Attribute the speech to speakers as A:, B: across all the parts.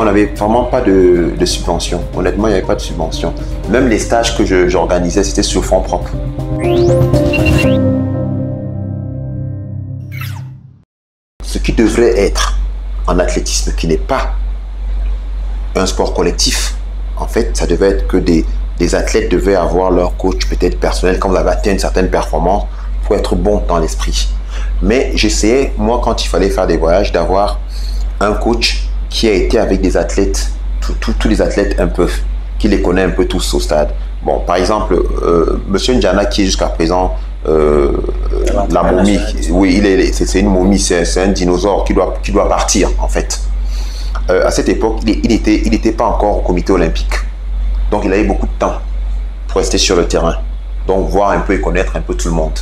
A: on n'avait vraiment pas de subvention. Honnêtement, il n'y avait pas de subvention. Même les stages que j'organisais, c'était sur fonds propres. Ce qui devrait être en athlétisme, qui n'est pas un sport collectif, en fait, ça devait être que des athlètes devaient avoir leur coach peut-être personnel quand vous avez atteint une certaine performance pour être bon dans l'esprit. Mais j'essayais, moi, quand il fallait faire des voyages, d'avoir un coach qui a été avec des athlètes, tous les athlètes un peu, qui les connaît un peu tous au stade. Bon, par exemple, Monsieur N'Djana, qui est jusqu'à présent la momie, oui, c'est une momie, c'est un dinosaure qui doit partir, en fait. À cette époque, il n'était pas encore au comité olympique. Donc, il avait beaucoup de temps pour rester sur le terrain. Donc, voir un peu et connaître un peu tout le monde.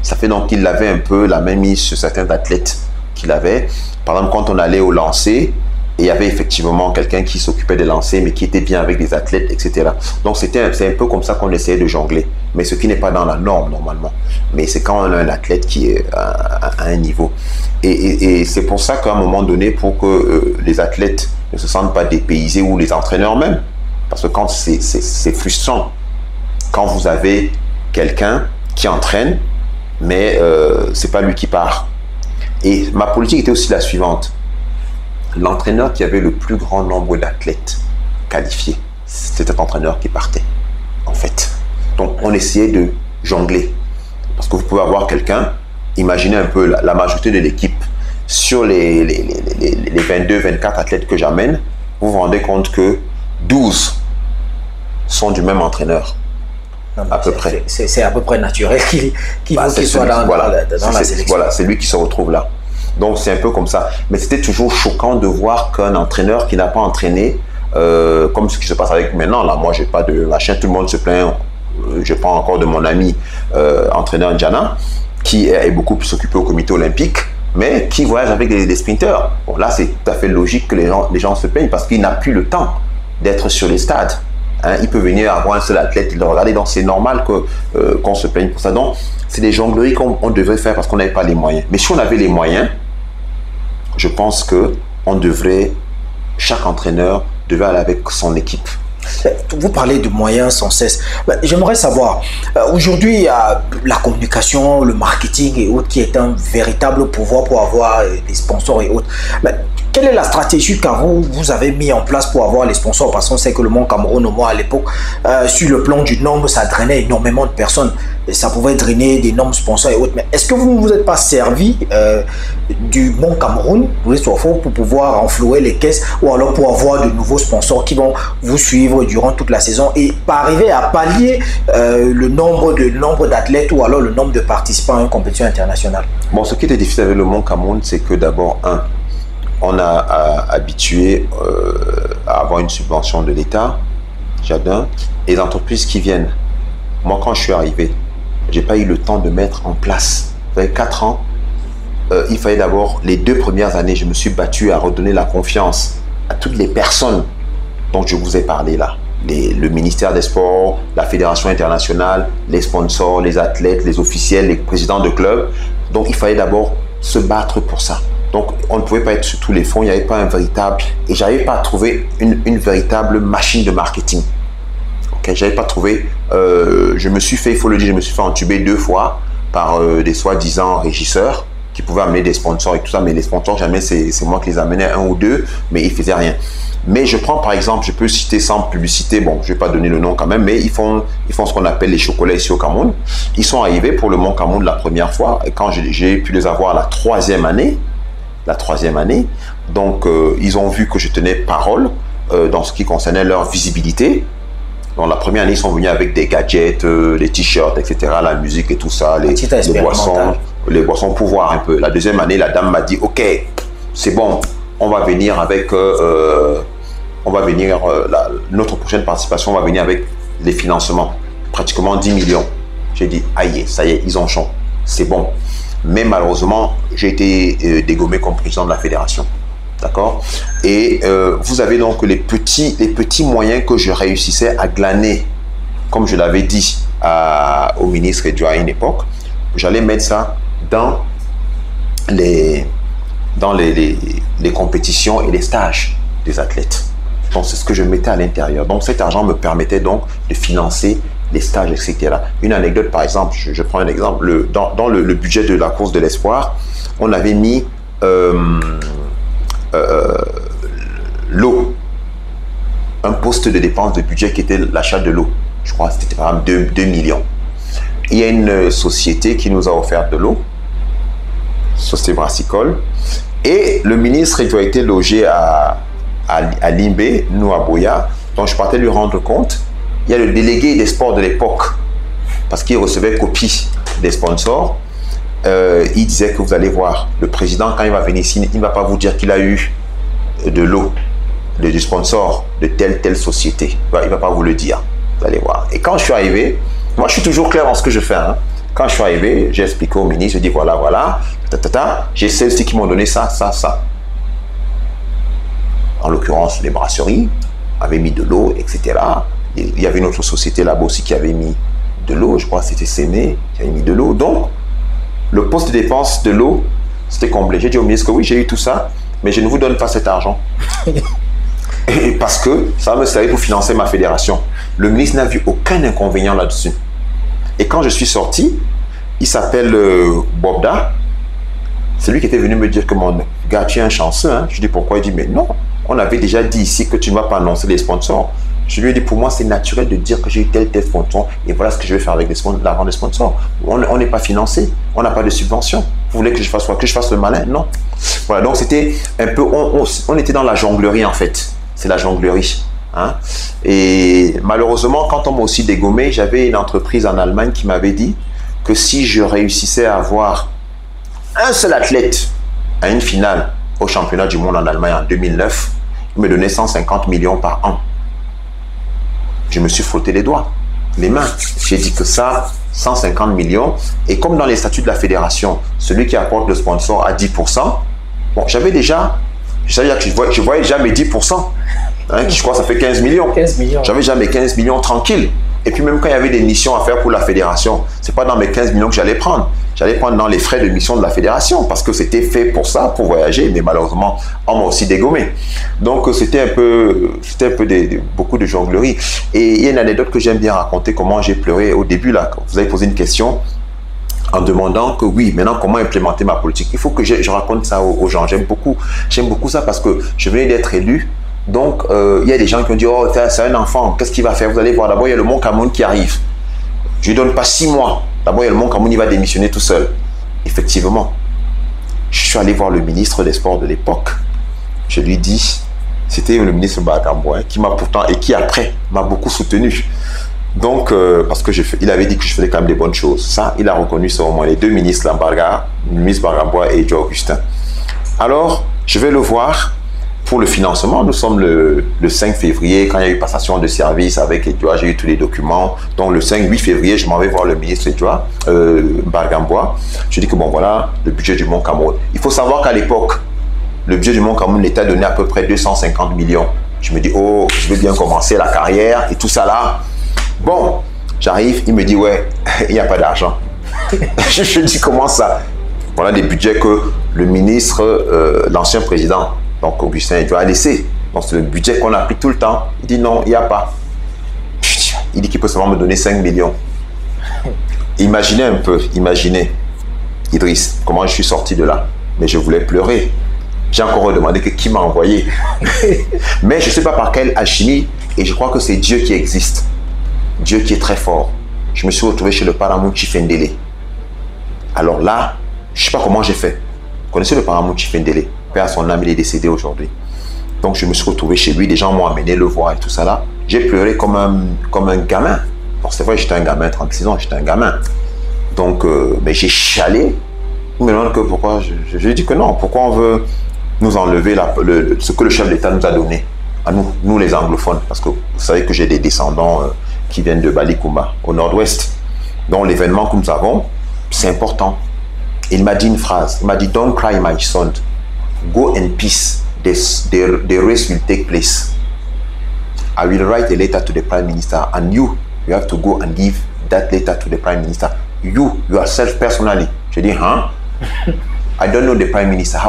A: Ça fait donc qu'il avait un peu la même mise sur certains athlètes qu'il avait. Par exemple, quand on allait au lancer, il y avait effectivement quelqu'un qui s'occupait des lancers, mais qui était bien avec des athlètes, etc. Donc, c'est un peu comme ça qu'on essayait de jongler. Mais ce qui n'est pas dans la norme, normalement. Mais c'est quand on a un athlète qui est à un niveau. Et c'est pour ça qu'à un moment donné, pour que les athlètes ne se sentent pas dépaysés, ou les entraîneurs même, parce que quand c'est frustrant, quand vous avez quelqu'un qui entraîne, mais c'est pas lui qui part. Et ma politique était aussi la suivante. L'entraîneur qui avait le plus grand nombre d'athlètes qualifiés, c'était cet entraîneur qui partait, en fait. Donc, on essayait de jongler. Parce que vous pouvez avoir quelqu'un, imaginez un peu la majorité de l'équipe, sur les 22, 24 athlètes que j'amène, vous vous rendez compte que 12 sont du même entraîneur.
B: Non,
A: à peu près.
B: C'est à peu près naturel qu'il soit dans la sélection.
A: Voilà, c'est lui qui se retrouve là. Donc, c'est un peu comme ça. Mais c'était toujours choquant de voir qu'un entraîneur qui n'a pas entraîné, comme ce qui se passe avec maintenant, là, moi, j'ai pas de machin, tout le monde se plaint. Je prends encore de mon ami entraîneur N'Djana, qui est beaucoup plus occupé au comité olympique, mais qui voyage avec des sprinteurs. Bon, là, c'est tout à fait logique que les gens se plaignent parce qu'il n'a plus le temps d'être sur les stades. Hein, il peut venir avoir un seul athlète et le regarder, donc c'est normal qu'on se plaigne pour ça. Donc, c'est des jongleries qu'on devrait faire parce qu'on n'avait pas les moyens. Mais si on avait les moyens, je pense que chaque entraîneur devait aller avec son équipe.
B: Vous parlez de moyens sans cesse. J'aimerais savoir, aujourd'hui, il y a la communication, le marketing et autres qui est un véritable pouvoir pour avoir des sponsors et autres. Mais quelle est la stratégie que vous avez mis en place pour avoir les sponsors? Parce qu'on sait que le Mont Cameroun, au moins à l'époque, sur le plan du nombre, ça drainait énormément de personnes. Et ça pouvait drainer d'énormes sponsors et autres. Mais est-ce que vous ne vous êtes pas servi du Mont Cameroun, pour pouvoir renflouer les caisses ou alors pour avoir de nouveaux sponsors qui vont vous suivre durant toute la saison et pas arriver à pallier le nombre d'athlètes ou alors le nombre de participants à une compétition internationale? Bon,
A: ce qui était difficile avec le Mont Cameroun, c'est que d'abord, on a habitué à avoir une subvention de l'État, Jardin, et les entreprises qui viennent. Moi, quand je suis arrivé, j'ai pas eu le temps de mettre en place. Vous avez 4 ans, il fallait d'abord, les 2 premières années, je me suis battu à redonner la confiance à toutes les personnes dont je vous ai parlé là. Le ministère des Sports, la Fédération internationale, les sponsors, les athlètes, les officiels, les présidents de clubs. Donc, il fallait d'abord se battre pour ça. Donc, on ne pouvait pas être sur tous les fonds, il n'y avait pas un véritable... Et je n'avais pas trouvé une véritable machine de marketing. Okay, je n'avais pas trouvé... je me suis fait, il faut le dire, je me suis fait entuber 2 fois par des soi-disant régisseurs qui pouvaient amener des sponsors et tout ça, mais les sponsors, jamais c'est moi qui les amenais, 1 ou 2, mais ils ne faisaient rien. Mais je prends par exemple, je peux citer sans publicité, bon, je ne vais pas donner le nom quand même, mais ils font ce qu'on appelle les chocolats ici au Cameroun. Ils sont arrivés pour le Mont Cameroun la première fois, et quand j'ai pu les avoir la 3e année, donc ils ont vu que je tenais parole dans ce qui concernait leur visibilité. Donc la première année, ils sont venus avec des gadgets, des t-shirts, etc., la musique et tout ça, les boissons pour voir un peu. La 2e année, la dame m'a dit, ok, c'est bon, on va venir avec, notre prochaine participation, on va venir avec les financements, pratiquement 10 millions. J'ai dit, aïe, ça y est, ils ont chaud, c'est bon. Mais malheureusement, j'ai été dégommé comme président de la fédération. D'accord? Et vous avez donc les petits moyens que je réussissais à glaner, comme je l'avais dit au ministre Edouard à une époque, j'allais mettre ça dans les compétitions et les stages des athlètes. Donc, c'est ce que je mettais à l'intérieur. Donc, cet argent me permettait donc de financer les stages, etc. Une anecdote, par exemple, je prends un exemple. Dans le budget de la course de l'espoir, on avait mis l'eau. Un poste de dépense de budget qui était l'achat de l'eau. Je crois que c'était par exemple 2 millions. Il y a une société qui nous a offert de l'eau, Société Brassicole, et le ministre il a été logé à Limbé, nous à Boya. Donc je partais lui rendre compte. Il y a le délégué des sports de l'époque, parce qu'il recevait copie des sponsors. Il disait que vous allez voir, le président quand il va venir ici, il ne va pas vous dire qu'il a eu de l'eau, du sponsor de telle société. Il ne va pas vous le dire. Vous allez voir. Et quand je suis arrivé, moi je suis toujours clair dans ce que je fais. Hein. Quand je suis arrivé, j'ai expliqué au ministre, je dis voilà, j'ai celles-ci qui m'ont donné ça. En l'occurrence, les brasseries avaient mis de l'eau, etc. Il y avait une autre société là-bas aussi qui avait mis de l'eau, je crois que c'était Séné qui avait mis de l'eau. Donc, le poste de dépense de l'eau, c'était comblé. J'ai dit au ministre que oui, j'ai eu tout ça, mais je ne vous donne pas cet argent. Et parce que ça me servait pour financer ma fédération. Le ministre n'a vu aucun inconvénient là-dessus. Et quand je suis sorti, il s'appelle Bobda. C'est lui qui était venu me dire que mon gars, tu es un chanceux. Hein? Je dis pourquoi? Il dit mais non, on avait déjà dit ici que tu ne vas pas annoncer les sponsors. Je lui ai dit pour moi c'est naturel de dire que j'ai eu tel sponsor et voilà ce que je vais faire avec l'argent des sponsors. On n'est pas financé, on n'a pas de subvention. Vous voulez que je fasse quoi? Que je fasse le malin? Non. Voilà, donc c'était un peu, on était dans la jonglerie en fait. C'est la jonglerie. Hein? Et malheureusement, quand on m'a aussi dégommé, j'avais une entreprise en Allemagne qui m'avait dit que si je réussissais à avoir un seul athlète à une finale au championnat du monde en Allemagne en 2009, il me donnait 150 millions par an. Je me suis frotté les doigts, les mains. J'ai dit que ça, 150 millions. Et comme dans les statuts de la fédération, celui qui apporte le sponsor à 10%, bon, j'avais déjà, je voyais déjà mes 10%. Hein, je crois que ça fait 15 millions.
B: 15 millions.
A: J'avais jamais 15 millions tranquille. Et puis même quand il y avait des missions à faire pour la fédération, c'est pas dans mes 15 millions que j'allais prendre. J'allais prendre dans les frais de mission de la fédération parce que c'était fait pour ça, pour voyager. Mais malheureusement, on m'a aussi dégommé. Donc c'était un peu beaucoup de jonglerie. Et il y a une anecdote que j'aime bien raconter, comment j'ai pleuré au début là. Vous avez posé une question en demandant que oui, maintenant comment implémenter ma politique. Il faut que je raconte ça aux gens. J'aime beaucoup ça parce que je venais d'être élu. Donc, il y a des gens qui ont dit, oh, c'est un enfant, qu'est-ce qu'il va faire? Vous allez voir, d'abord, il y a le Mont Cameroun qui arrive. Je ne lui donne pas 6 mois. D'abord, il y a le Mont Cameroun, il va démissionner tout seul. Effectivement, je suis allé voir le ministre des Sports de l'époque. Je lui dis, c'était le ministre Bargambois, qui m'a pourtant, et qui après, m'a beaucoup soutenu. Donc, parce que il avait dit que je faisais quand même des bonnes choses. Ça, il a reconnu ça au moins. Les deux ministres, le ministre Bargambois et Joe Augustin. Alors, je vais le voir. Pour le financement, nous sommes le 5 février, quand il y a eu passation de service avec Edouard, j'ai eu tous les documents. Donc le 5-8 février, je m'en vais voir le ministre Edouard, Bargambois. Je dis que bon voilà, le budget du Mont Cameroun. Il faut savoir qu'à l'époque, le budget du Mont Cameroun était donné à peu près 250 millions. Je me dis, oh, je vais bien commencer la carrière et tout ça là. Bon, j'arrive, il me dit, ouais, il n'y a pas d'argent. Je dis, comment ça? Voilà des budgets que le ministre, l'ancien président, donc Augustin Edouard a laissé. Donc c'est le budget qu'on a pris tout le temps. Il dit non, il n'y a pas. Il dit qu'il peut seulement me donner 5 millions. Imaginez un peu, imaginez, Idriss, comment je suis sorti de là. Mais je voulais pleurer. J'ai encore redemandé qui m'a envoyé. Mais je ne sais pas par quelle alchimie, et je crois que c'est Dieu qui existe. Dieu qui est très fort. Je me suis retrouvé chez le Paramount Chifendele. Alors là, je ne sais pas comment j'ai fait. Vous connaissez le Paramount Chifendele? Père à son âme, il est décédé aujourd'hui. Donc je me suis retrouvé chez lui, des gens m'ont amené le voir et tout ça là. J'ai pleuré comme un gamin. Bon, c'est vrai, j'étais un gamin, 36 ans, j'étais un gamin. Donc, mais j'ai chialé. Il me demande que pourquoi, je lui ai dit que non, pourquoi on veut nous enlever ce que le chef d'État nous a donné, à nous les anglophones, parce que vous savez que j'ai des descendants qui viennent de Balikouma, au nord-ouest. Donc l'événement que nous avons, c'est important. Il m'a dit une phrase, il m'a dit, don't cry my son. Go in peace, the race will take place. I will write a letter to the Prime Minister and you have to go and give that letter to the Prime Minister. You yourself personally. Je dis, hein? I don't know the Prime Minister,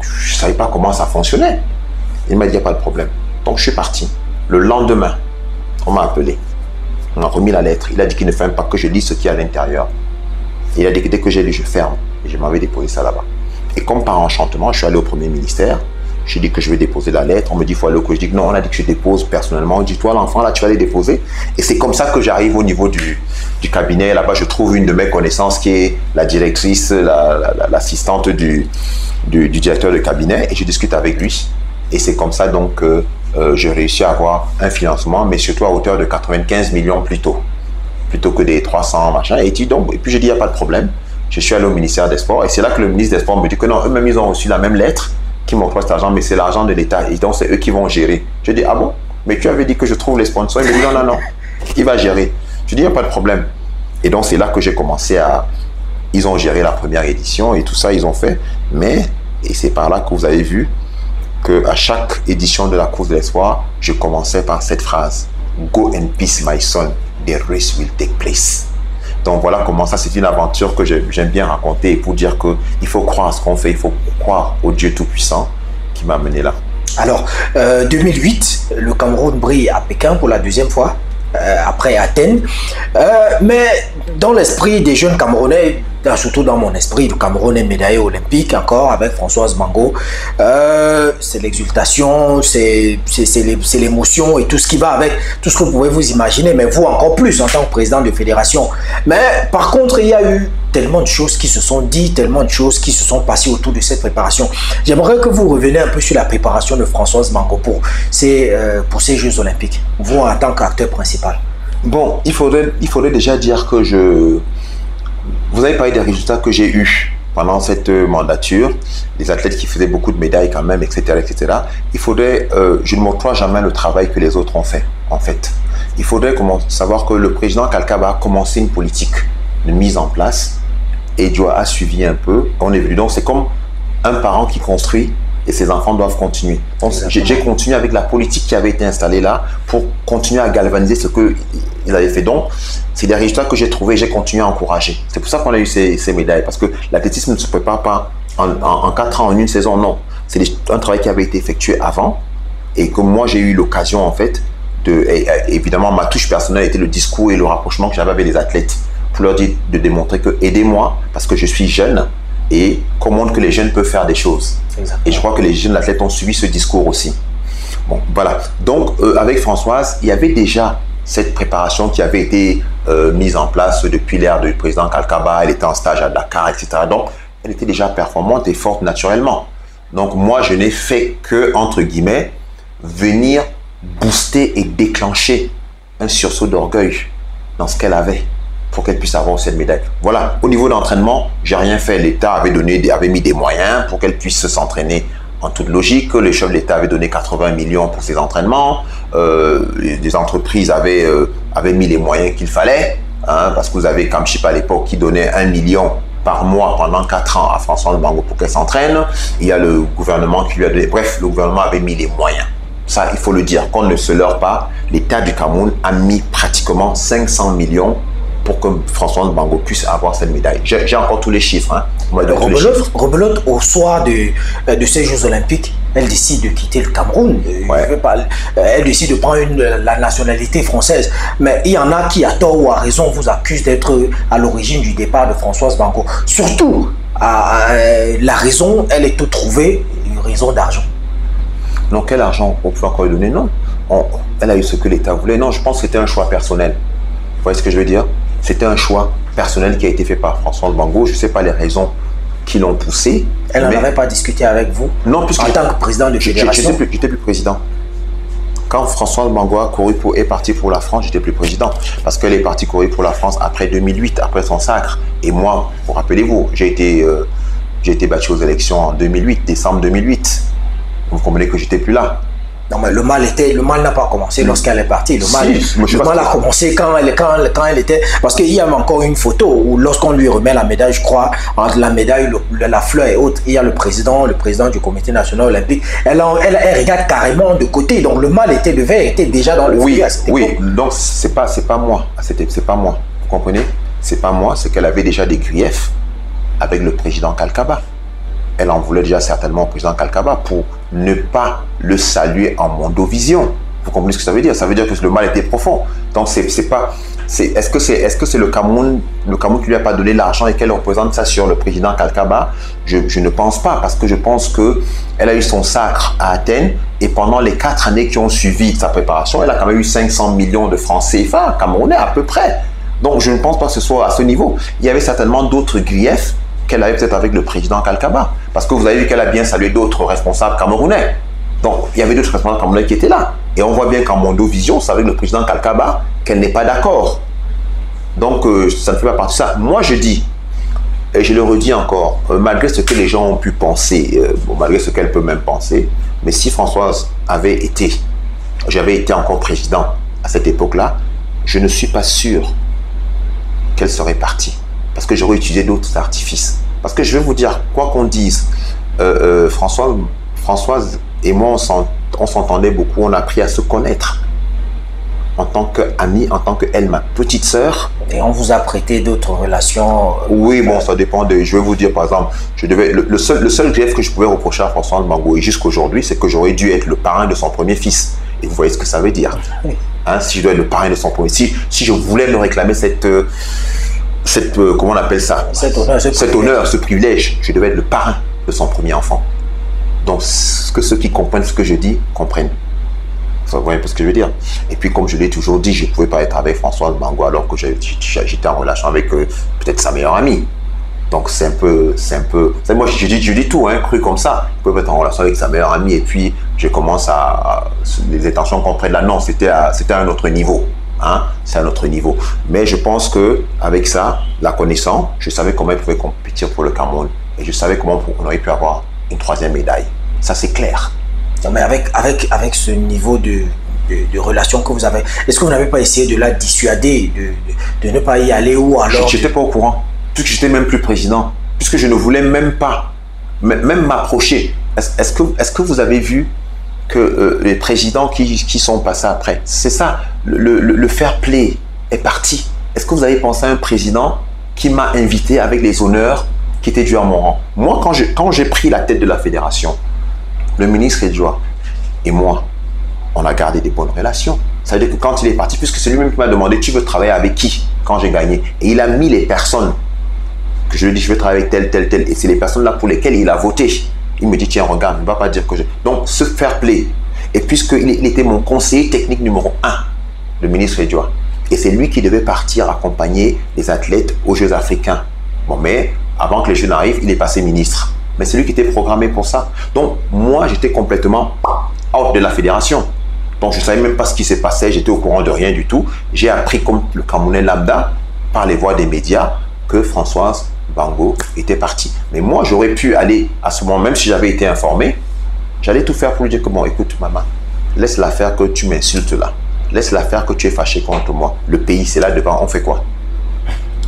A: je ne savais pas comment ça fonctionnait. Il m'a dit, il n'y a pas de problème. Donc, je suis parti. Le lendemain, on m'a appelé. On m'a remis la lettre. Il a dit qu'il ne fait même pas que je lis ce qu'il y a à l'intérieur. Il a dit que dès que j'ai lu, je ferme. Et je m'avais déposé ça là-bas. Et comme par enchantement, je suis allé au premier ministère. J'ai dit que je vais déposer la lettre. On me dit, il faut aller au coach. Je dis que non, on a dit que je dépose personnellement. On dit, toi, l'enfant, là, tu vas les déposer. Et c'est comme ça que j'arrive au niveau du cabinet. Là-bas, je trouve une de mes connaissances qui est la directrice, l'assistante du directeur de cabinet. Et je discute avec lui. Et c'est comme ça donc que j'ai réussi à avoir un financement, mais surtout à hauteur de 95 millions plutôt que des 300 machins. Et puis je dis, il n'y a pas de problème. Je suis allé au ministère des Sports. Et c'est là que le ministre des Sports me dit que non, eux-mêmes, ils ont reçu la même lettre qui m'octroie cet argent, mais c'est l'argent de l'État. Et donc, c'est eux qui vont gérer. Je dis, ah bon? Mais tu avais dit que je trouve les sponsors. Il me dit, non, non, non. Il va gérer. Je dis, il n'y a pas de problème. Et donc, c'est là que j'ai commencé à... Ils ont géré la première édition et tout ça, ils ont fait. Et c'est par là que vous avez vu qu'à chaque édition de la course de l'espoir, je commençais par cette phrase. Go in peace, my son. The race will take place. Donc voilà comment ça, c'est une aventure que j'aime bien raconter pour dire qu'il faut croire à ce qu'on fait, il faut croire au Dieu Tout-Puissant qui m'a mené là.
B: Alors, 2008, le Cameroun brille à Pékin pour la deuxième fois, après Athènes. Mais dans l'esprit des jeunes Camerounais, surtout dans mon esprit, le Cameroun est médaillé olympique encore avec Françoise Bango. C'est l'exultation, c'est l'émotion et tout ce qui va avec, tout ce que vous pouvez vous imaginer, mais vous encore plus en tant que président de fédération. Mais par contre, il y a eu tellement de choses qui se sont dites, tellement de choses qui se sont passées autour de cette préparation. J'aimerais que vous reveniez un peu sur la préparation de Françoise Bango pour ces Jeux olympiques, vous en tant qu'acteur principal.
A: Bon, il faudrait déjà dire que vous avez parlé des résultats que j'ai eus pendant cette mandature, les athlètes qui faisaient beaucoup de médailles quand même, etc. etc. Il faudrait, je ne m'octroie jamais le travail que les autres ont fait, en fait. Il faudrait savoir que le président Kalkaba a commencé une politique de mise en place et Dieu a suivi un peu. On est venu. Donc, c'est comme un parent qui construit et ses enfants doivent continuer. J'ai continué avec la politique qui avait été installée là pour continuer à galvaniser ce qu'ils avaient fait. Donc, c'est des résultats que j'ai trouvés et j'ai continué à encourager. C'est pour ça qu'on a eu ces médailles, parce que l'athlétisme ne se prépare pas en 4 ans, en une saison, non. C'est un travail qui avait été effectué avant et que moi, j'ai eu l'occasion, en fait, évidemment, ma touche personnelle était le discours et le rapprochement que j'avais avec les athlètes pour leur dire de démontrer que aidez-moi parce que je suis jeune et qu'on montre que les jeunes peuvent faire des choses. Exactement. Et je crois que les jeunes athlètes ont suivi ce discours aussi. Bon, voilà. Donc, avec Françoise, il y avait déjà cette préparation qui avait été mise en place depuis l'ère du président Kalkaba. Elle était en stage à Dakar, etc. Donc, elle était déjà performante et forte naturellement. Donc, moi, je n'ai fait que, entre guillemets, venir booster et déclencher un sursaut d'orgueil dans ce qu'elle avait pour qu'elle puisse avoir cette médaille. Voilà, au niveau d'entraînement, j'ai rien fait. L'État avait mis des moyens pour qu'elle puisse s'entraîner en toute logique. Le chef de l'État avait donné 80 millions pour ses entraînements. Des entreprises avaient mis les moyens qu'il fallait, hein, parce que vous avez Kamchip à l'époque qui donnait 1 million par mois pendant 4 ans à Françoise Bango pour qu'elle s'entraîne. Il y a le gouvernement qui lui a donné... Bref, le gouvernement avait mis les moyens. Ça, il faut le dire, qu'on ne se leurre pas. L'État du Cameroun a mis pratiquement 500 millions pour que Françoise Bango puisse avoir cette médaille. J'ai encore tous les chiffres. Hein.
B: Rebelote, au soir de ces Jeux Olympiques, elle décide de quitter le Cameroun. Ouais. Elle décide de prendre la nationalité française. Mais il y en a qui, à tort ou à raison, vous accusent d'être à l'origine du départ de Françoise Bango. Surtout, la raison, elle est trouvée, une raison d'argent.
A: Non, quel argent on peut encore lui donner? Non. Elle a eu ce que l'État voulait. Non, je pense que c'était un choix personnel. Vous voyez ce que je veux dire? C'était un choix personnel qui a été fait par Françoise Bango. Je ne sais pas les raisons qui l'ont poussé.
B: Elle n'en avait pas discuté avec vous?
A: Non, puisque
B: en tant que président de fédération.
A: J'étais plus président. Quand Françoise Bango est partie pour la France, j'étais plus président. Parce qu'elle est partie courir pour la France après 2008, après son sacre. Et moi, vous rappelez-vous, j'ai été battu aux élections en 2008, décembre 2008. Vous comprenez que j'étais plus là.
B: Non, mais le mal n'a pas commencé lorsqu'elle est partie. Le mal a commencé quand elle était... Parce qu'il y a encore une photo où lorsqu'on lui remet la médaille, je crois, entre la médaille, la fleur et autres, il y a le président du comité national olympique. Elle regarde carrément de côté. Donc le mal était déjà dans le feu à cette époque.
A: Oui, donc c'est pas moi. C'est pas moi. Vous comprenez? C'est pas moi, c'est qu'elle avait déjà des griefs avec le président Kalkaba. Elle en voulait déjà certainement au président Kalkaba pour ne pas le saluer en mondovision. Vous comprenez ce que ça veut dire? Ça veut dire que le mal était profond. Donc, est-ce que c'est le Cameroun qui lui a pas donné l'argent et qu'elle représente ça sur le président Kalkaba? Je ne pense pas, parce que je pense qu'elle a eu son sacre à Athènes et pendant les 4 années qui ont suivi sa préparation, elle a quand même eu 500 millions de francs CFA camerounais à peu près. Donc, je ne pense pas que ce soit à ce niveau. Il y avait certainement d'autres griefs qu'elle avait peut-être avec le président Kalkaba. Parce que vous avez vu qu'elle a bien salué d'autres responsables camerounais. Donc, il y avait d'autres responsables camerounais qui étaient là. Et on voit bien qu'en mondovision, c'est avec le président Kalkaba qu'elle n'est pas d'accord. Donc, ça ne fait pas partie de ça. Moi, je dis, et je le redis encore, malgré ce que les gens ont pu penser, malgré ce qu'elle peut même penser, mais si Françoise j'avais été encore président à cette époque-là, je ne suis pas sûr qu'elle serait partie. Parce que j'aurais utilisé d'autres artifices. Parce que je vais vous dire, quoi qu'on dise, Françoise et moi, on s'entendait beaucoup, on a appris à se connaître en tant qu'amis, en tant qu'elle, ma petite sœur.
B: Et on vous a prêté d'autres relations?
A: Oui, bon, ça dépend je vais vous dire, par exemple, le seul grief que je pouvais reprocher à Françoise Bango, et jusqu'aujourd'hui, c'est que j'aurais dû être le parrain de son premier fils. Et vous voyez ce que ça veut dire.
B: Oui.
A: Hein, si je dois être le parrain de son premier fils, si je voulais me réclamer comment on appelle ça? Cet honneur, ce privilège, je devais être le parrain de son premier enfant. Donc, que ceux qui comprennent ce que je dis, comprennent. Vous voyez un peu ce que je veux dire? Et puis, comme je l'ai toujours dit, je ne pouvais pas être avec Françoise Bango alors que j'étais en relation avec peut-être sa meilleure amie. Donc, c'est un peu... Moi, je dis tout, hein, cru comme ça. Je peux être en relation avec sa meilleure amie et puis je commence les intentions qu'on prenne là. Non, c'était à un autre niveau. Hein, c'est un autre niveau. Mais je pense qu'avec ça, la connaissant, je savais comment elle pouvait compétir pour le Cameroun. Et je savais comment on aurait pu avoir une 3e médaille. Ça, c'est clair.
B: Non, mais avec ce niveau de relation que vous avez, est-ce que vous n'avez pas essayé de la dissuader, de ne pas y aller ou alors...
A: Je n'étais pas au courant. Puisque je n'étais même plus président. Puisque je ne voulais même pas m'approcher. Est-ce que vous avez vu que les présidents qui sont passés après, c'est ça, le fair play est parti. Est-ce que vous avez pensé à un président qui m'a invité avec les honneurs qui étaient dus à mon rang? Moi, quand j'ai pris la tête de la fédération, le ministre Edjoua et moi, on a gardé des bonnes relations. Ça veut dire que quand il est parti, puisque c'est lui-même qui m'a demandé, tu veux travailler avec qui quand j'ai gagné? Et il a mis les personnes que je lui ai dit, je veux travailler avec telle. Et c'est les personnes-là pour lesquelles il a voté. Il me dit, tiens, regarde, ne va pas dire que je... Donc, ce fair play. Et puisqu'il était mon conseiller technique numéro 1, le ministre Edjoua. Et c'est lui qui devait partir accompagner les athlètes aux Jeux africains. Bon, mais avant que les Jeux n'arrivent, il est passé ministre. Mais c'est lui qui était programmé pour ça. Donc, moi, j'étais complètement out de la fédération. Donc, je ne savais même pas ce qui s'est passé. J'étais au courant de rien du tout. J'ai appris, comme le Camerounais lambda, par les voies des médias, que Françoise Bango était partie. Mais moi, j'aurais pu aller à ce moment, même si j'avais été informé, j'allais tout faire pour lui dire que bon, écoute, maman, laisse-la faire que tu m'insultes là. Laisse-la faire que tu es fâché contre moi. Le pays, c'est là devant, on fait quoi?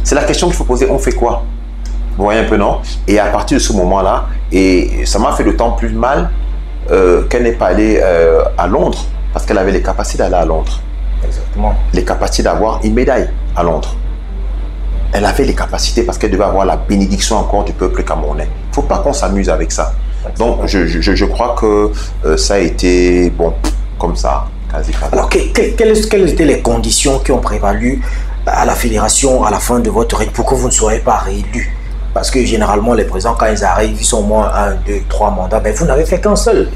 A: C'est la question qu'il faut poser, on fait quoi? Vous voyez un peu, non? Et à partir de ce moment-là, et ça m'a fait d'autant plus mal qu'elle n'est pas allée à Londres, parce qu'elle avait les capacités d'aller à Londres.
B: Exactement.
A: Les capacités d'avoir une médaille à Londres. Elle avait les capacités parce qu'elle devait avoir la bénédiction encore du peuple camerounais. Il ne faut pas qu'on s'amuse avec ça. Exactement. Donc, je crois que ça a été, bon, comme ça, quasi.
B: Alors, quelles étaient les conditions qui ont prévalu à la fédération à la fin de votre règne pour que vous ne soyez pas réélu? Parce que généralement, les présidents, quand ils arrivent, ils sont au moins 1, 2, 3 mandats. Mais vous n'avez fait qu'un seul.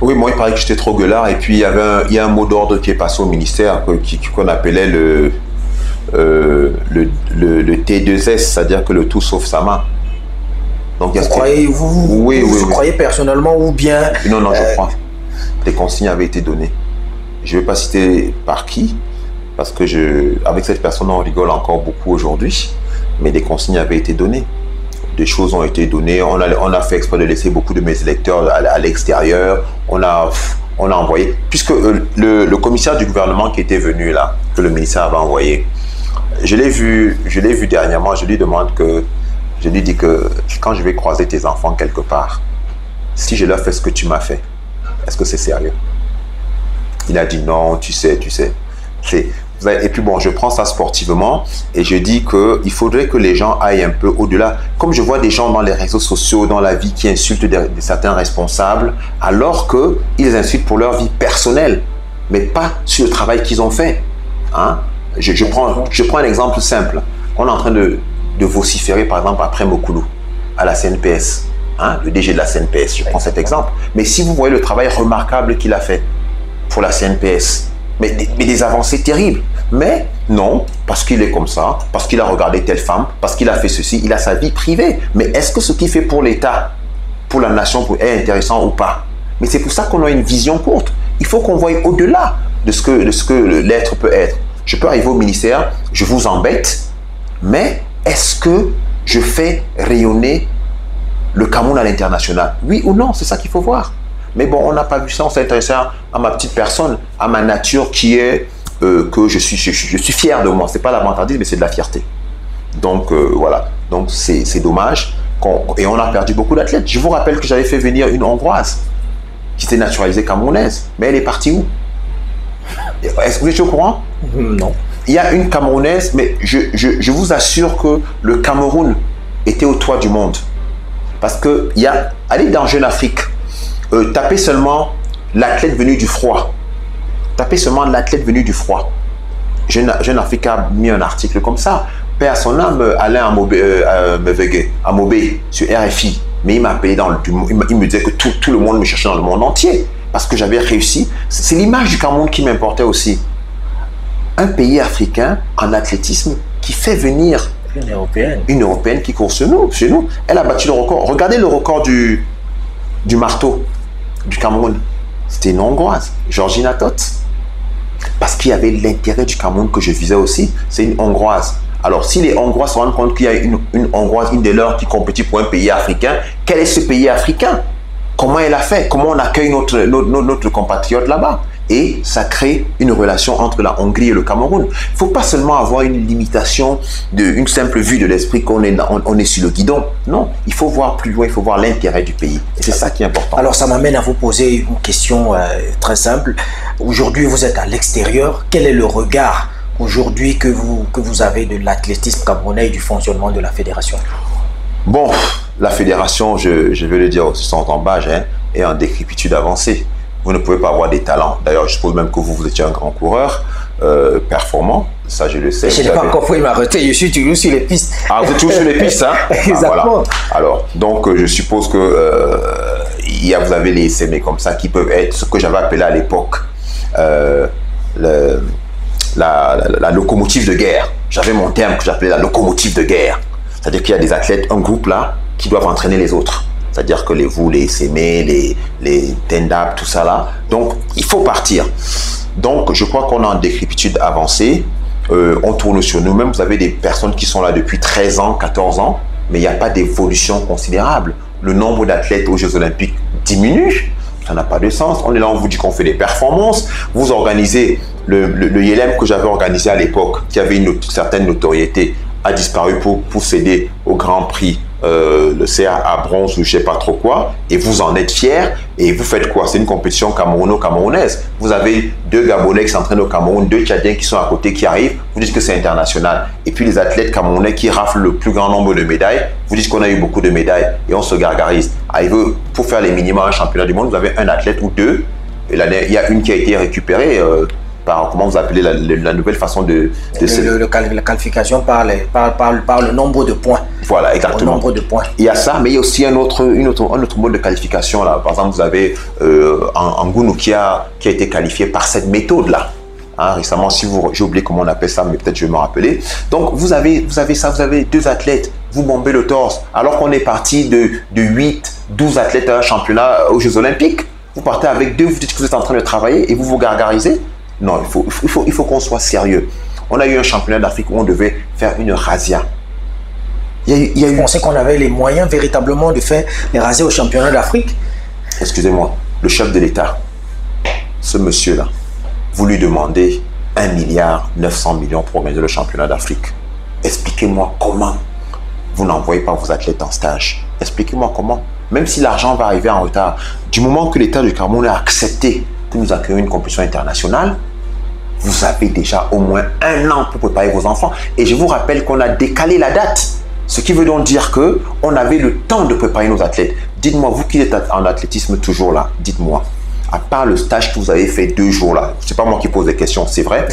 A: Oui, moi, il paraît que j'étais trop gueulard. Et puis, il y a un mot d'ordre qui est passé au ministère qu'on appelait le T2S, c'est-à-dire que le tout sauf sa main. Donc,
B: vous croyez personnellement ou bien...
A: Non, je crois. Les consignes avaient été données. Je ne vais pas citer par qui, parce que avec cette personne, on rigole encore beaucoup aujourd'hui. Mais des consignes avaient été données. Des choses ont été données. On a fait exprès de laisser beaucoup de mes électeurs à l'extérieur. On a envoyé, puisque le commissaire du gouvernement qui était venu là, que le ministère avait envoyé, je l'ai vu dernièrement. Je lui dis que quand je vais croiser tes enfants quelque part, si je leur fais ce que tu m'as fait, est-ce que c'est sérieux? Il a dit non, tu sais. Et puis bon, je prends ça sportivement et je dis qu'il faudrait que les gens aillent un peu au-delà. Comme je vois des gens dans les réseaux sociaux, dans la vie, qui insultent certains responsables, alors qu'ils insultent pour leur vie personnelle, mais pas sur le travail qu'ils ont fait. Hein? Je prends un exemple simple. On est en train de vociférer, par exemple, après Mokulu, à la CNPS. Hein? Le DG de la CNPS, je prends cet exemple. Mais si vous voyez le travail remarquable qu'il a fait pour la CNPS, mais des avancées terribles. Mais non, parce qu'il est comme ça, parce qu'il a regardé telle femme, parce qu'il a fait ceci, il a sa vie privée. Mais est-ce que ce qu'il fait pour l'État, pour la nation, est intéressant ou pas? Mais c'est pour ça qu'on a une vision courte. Il faut qu'on voie au-delà de ce que l'être peut être. Je peux arriver au ministère, je vous embête, mais est-ce que je fais rayonner le Cameroun à l'international? Oui ou non, c'est ça qu'il faut voir. Mais bon, on n'a pas vu ça, on s'est intéressé à ma petite personne, à ma nature qui est que je suis fier de moi. Ce n'est pas la vantardise, mais c'est de la fierté. Donc voilà, donc c'est dommage. Et on a perdu beaucoup d'athlètes. Je vous rappelle que j'avais fait venir une Hongroise qui s'est naturalisée camerounaise. Mais elle est partie où? Est-ce que vous êtes au courant?
B: Non.
A: Il y a une Camerounaise, mais je vous assure que le Cameroun était au toit du monde. Parce que allez dans Jeune Afrique, tapez seulement l'athlète venu du froid. Tapez seulement l'athlète venu du froid. Jeune Afrique a mis un article comme ça. Paix à son âme, Alain Amobé sur RFI. Mais il m'a appelé il me disait que tout le monde me cherchait dans le monde entier. Parce que j'avais réussi. C'est l'image du Cameroun qui m'importait aussi. Un pays africain en athlétisme qui fait venir une Européenne qui court chez nous. Elle a battu le record. Regardez le record du marteau du Cameroun. C'était une Hongroise, Georgina Tot. Parce qu'il y avait l'intérêt du Cameroun que je visais aussi. C'est une Hongroise. Alors, si les Hongrois se rendent compte qu'il y a une Hongroise, une des leurs qui compétit pour un pays africain, quel est ce pays africain? Comment elle a fait? Comment on accueille notre compatriote là-bas? Et ça crée une relation entre la Hongrie et le Cameroun. Il ne faut pas seulement avoir une limitation, une simple vue de l'esprit qu'on est sur le guidon. Non, il faut voir plus loin, il faut voir l'intérêt du pays. Et c'est ça qui est important.
B: Alors ça m'amène à vous poser une question très simple. Aujourd'hui, vous êtes à l'extérieur. Quel est le regard aujourd'hui que vous avez de l'athlétisme camerounais et du fonctionnement de la fédération?
A: Bon, la fédération, je vais le dire aussi sans embâche, est en décrépitude avancée. Vous ne pouvez pas avoir des talents. D'ailleurs, je suppose même que vous étiez un grand coureur, performant. Ça, je le sais.
B: Je n'ai pas encore pris ma retraite. Je suis toujours sur les pistes.
A: Ah, vous êtes toujours sur les pistes, hein?
B: Exactement.
A: Voilà. Alors, donc, je suppose que vous avez les SME comme ça qui peuvent être ce que j'avais appelé à l'époque la locomotive de guerre. J'avais mon terme que j'appelais la locomotive de guerre. C'est-à-dire qu'il y a des athlètes, un groupe là, qui doivent entraîner les autres. C'est-à-dire que les SME, les Tendap, tout ça là. Donc, il faut partir. Donc, je crois qu'on est en décrépitude avancée. On tourne sur nous-mêmes. Vous avez des personnes qui sont là depuis 13 ans, 14 ans, mais il n'y a pas d'évolution considérable. Le nombre d'athlètes aux Jeux Olympiques diminue. Ça n'a pas de sens. On est là, on vous dit qu'on fait des performances. Vous organisez le YLM que j'avais organisé à l'époque, qui avait une certaine notoriété, a disparu pour céder au Grand Prix, le CA à bronze ou je sais pas trop quoi, et vous en êtes fiers, et vous faites quoi? C'est une compétition camerouno-camerounaise. Vous avez 2 Gabonais qui s'entraînent au Cameroun, 2 Tchadiens qui sont à côté, qui arrivent, vous dites que c'est international. Et puis les athlètes camerounais qui raflent le plus grand nombre de médailles, vous dites qu'on a eu beaucoup de médailles, et on se gargarise. Pour faire les minima un championnat du monde, vous avez un athlète ou 2, et il y a une qui a été récupérée par, comment vous appelez la nouvelle façon
B: la qualification par le nombre de points.
A: Voilà, exactement.
B: Le nombre de points.
A: Il y a ça, mais il y a aussi un autre mode de qualification là. Par exemple, vous avez Ngounou qui a été qualifié par cette méthode-là. Hein, récemment, j'ai oublié comment on appelle ça, mais peut-être je vais me rappeler. Donc, vous avez ça, vous avez 2 athlètes, vous bombez le torse, alors qu'on est parti de 8, 12 athlètes à un championnat aux Jeux Olympiques. Vous partez avec 2, vous dites que vous êtes en train de travailler et vous vous gargarisez. Non, il faut qu'on soit sérieux. On a eu un championnat d'Afrique où on devait faire une razzia.
B: Vous pensez qu'on avait les moyens véritablement de faire les razzias au championnat d'Afrique?
A: Excusez-moi, le chef de l'État, ce monsieur-là, vous lui demandez 1,9 milliard pour organiser le championnat d'Afrique. Expliquez-moi comment vous n'envoyez pas vos athlètes en stage. Expliquez-moi comment. Même si l'argent va arriver en retard, du moment que l'État du Cameroun a accepté que nous accueillions une compétition internationale, vous avez déjà au moins 1 an pour préparer vos enfants. Et je vous rappelle qu'on a décalé la date. Ce qui veut donc dire qu'on avait le temps de préparer nos athlètes. Dites-moi, vous qui êtes en athlétisme toujours là, dites-moi, à part le stage que vous avez fait 2 jours là, c'est pas moi qui pose des questions, c'est vrai,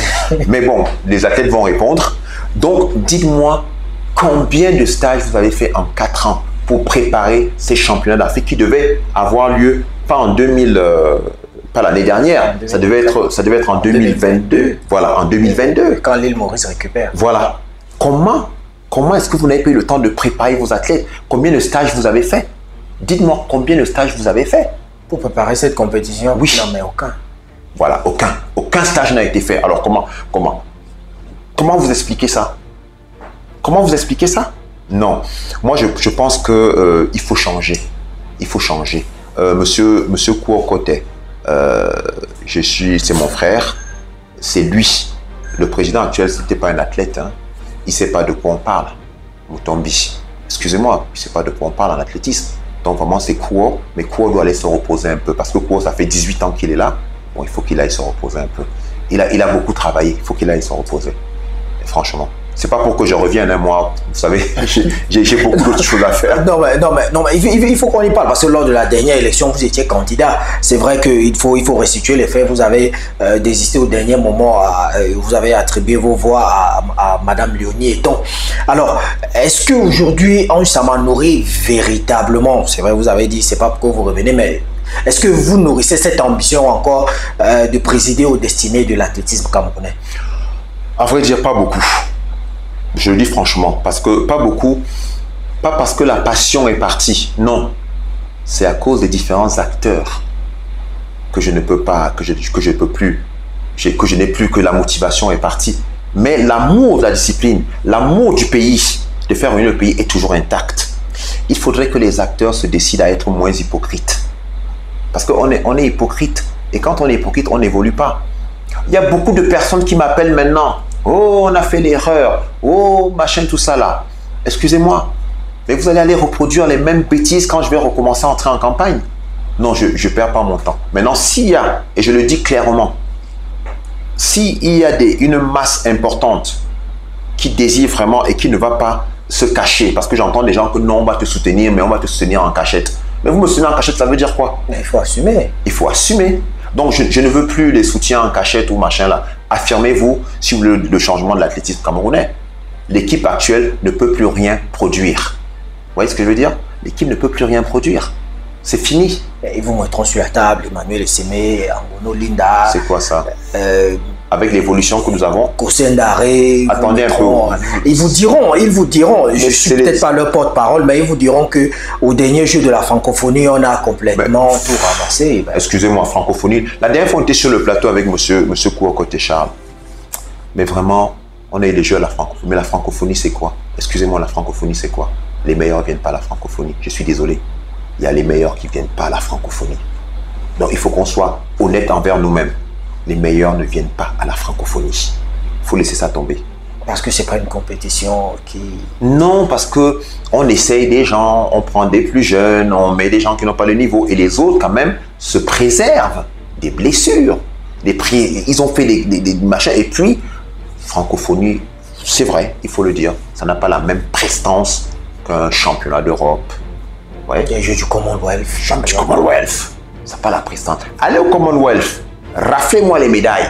A: mais bon, les athlètes vont répondre. Donc, dites-moi, combien de stages vous avez fait en 4 ans pour préparer ces championnats d'Afrique qui devaient avoir lieu, pas en 2000, pas l'année dernière, ça devait être en 2022. Voilà, en 2022.
B: Quand l'île Maurice récupère.
A: Voilà. Comment est-ce que vous n'avez pas eu le temps de préparer vos athlètes? Combien de stages vous avez fait? Dites-moi combien de stages vous avez fait
B: pour préparer cette compétition?
A: Oui.
B: Non, mais aucun.
A: Voilà, aucun. Aucun stage n'a été fait. Alors comment vous expliquez ça? Comment vous expliquez ça? Non. Moi, je pense que il faut changer. Il faut changer. Monsieur Kouokote, c'est mon frère. C'est lui. Le président actuel, c'était pas un athlète. Hein. Il ne sait pas de quoi on parle. Mutombi. Excusez-moi, il ne sait pas de quoi on parle en athlétisme. Donc vraiment, c'est Kouo. Mais Kouo doit aller se reposer un peu. Parce que Kouo, ça fait 18 ans qu'il est là. Bon, il faut qu'il aille se reposer un peu. Il a beaucoup travaillé. Il faut qu'il aille se reposer. Et franchement. C'est pas pour que je revienne, hein, moi, vous savez, j'ai beaucoup d'autres choses à faire.
B: Non, mais il faut qu'on y parle, parce que lors de la dernière élection, vous étiez candidat. C'est vrai qu'il faut restituer les faits. Vous avez désisté au dernier moment, vous avez attribué vos voix à Madame Léonie Eton. Alors, est-ce qu'aujourd'hui, Ange Saman-Nourri, véritablement, c'est vrai, vous avez dit, c'est pas pourquoi vous revenez, mais est-ce que vous nourrissez cette ambition encore de présider aux destinées de l'athlétisme camerounais?
A: À vrai dire, pas beaucoup. Je le dis franchement, parce que pas beaucoup, pas parce que la passion est partie, non. C'est à cause des différents acteurs que je ne peux pas, que je peux plus, que je n'ai plus, que la motivation est partie. Mais l'amour de la discipline, l'amour du pays, de faire unir le pays est toujours intact. Il faudrait que les acteurs se décident à être moins hypocrites. Parce qu'on est hypocrite. Et quand on est hypocrite, on n'évolue pas. Il y a beaucoup de personnes qui m'appellent maintenant. Oh, on a fait l'erreur. Oh, machin, tout ça là. Excusez-moi, mais vous allez aller reproduire les mêmes bêtises quand je vais recommencer à entrer en campagne. Non, je ne perds pas mon temps. Maintenant, s'il y a, et je le dis clairement, s'il y a une masse importante qui désire vraiment et qui ne va pas se cacher, parce que j'entends des gens que non, on va te soutenir, mais on va te soutenir en cachette. Mais vous me soutenez en cachette, ça veut dire quoi?
B: Mais il faut assumer.
A: Il faut assumer. Donc, je ne veux plus les soutiens en cachette ou machin là. Affirmez-vous si vous voulez le changement de l'athlétisme camerounais. L'équipe actuelle ne peut plus rien produire. Vous voyez ce que je veux dire? L'équipe ne peut plus rien produire. C'est fini.
B: Ils vous mettront sur la table Emmanuel Essémé, Angono Linda.
A: C'est quoi ça? Avec l'évolution que nous avons.
B: Kosen Daré.
A: Attendez un peu.
B: Ils vous diront, je ne suis peut-être pas leur porte-parole, mais ils vous diront qu'au dernier jeu de la francophonie, on a complètement tout ramassé.
A: Excusez-moi, francophonie. La dernière fois, on était sur le plateau avec monsieur Kouokote Charles. Mais vraiment, on a eu les jeux à la francophonie. Mais la francophonie, c'est quoi? Excusez-moi, la francophonie, c'est quoi? Les meilleurs ne viennent pas à la francophonie. Je suis désolé. Il y a les meilleurs qui ne viennent pas à la francophonie. Donc, il faut qu'on soit honnête envers nous-mêmes. Les meilleurs ne viennent pas à la francophonie. Il faut laisser ça tomber.
B: Parce que ce n'est pas une compétition qui...
A: Non, parce qu'on essaye des gens, on prend des plus jeunes, on met des gens qui n'ont pas le niveau. Et les autres, quand même, se préservent des blessures. Ils ont fait des machins. Et puis, francophonie, c'est vrai, il faut le dire, ça n'a pas la même prestance qu'un championnat d'Europe. Ouais.
B: Les Jeux du Commonwealth.
A: Du Commonwealth. Ça n'a pas la prestance. Allez au Commonwealth. Raflez-moi les médailles.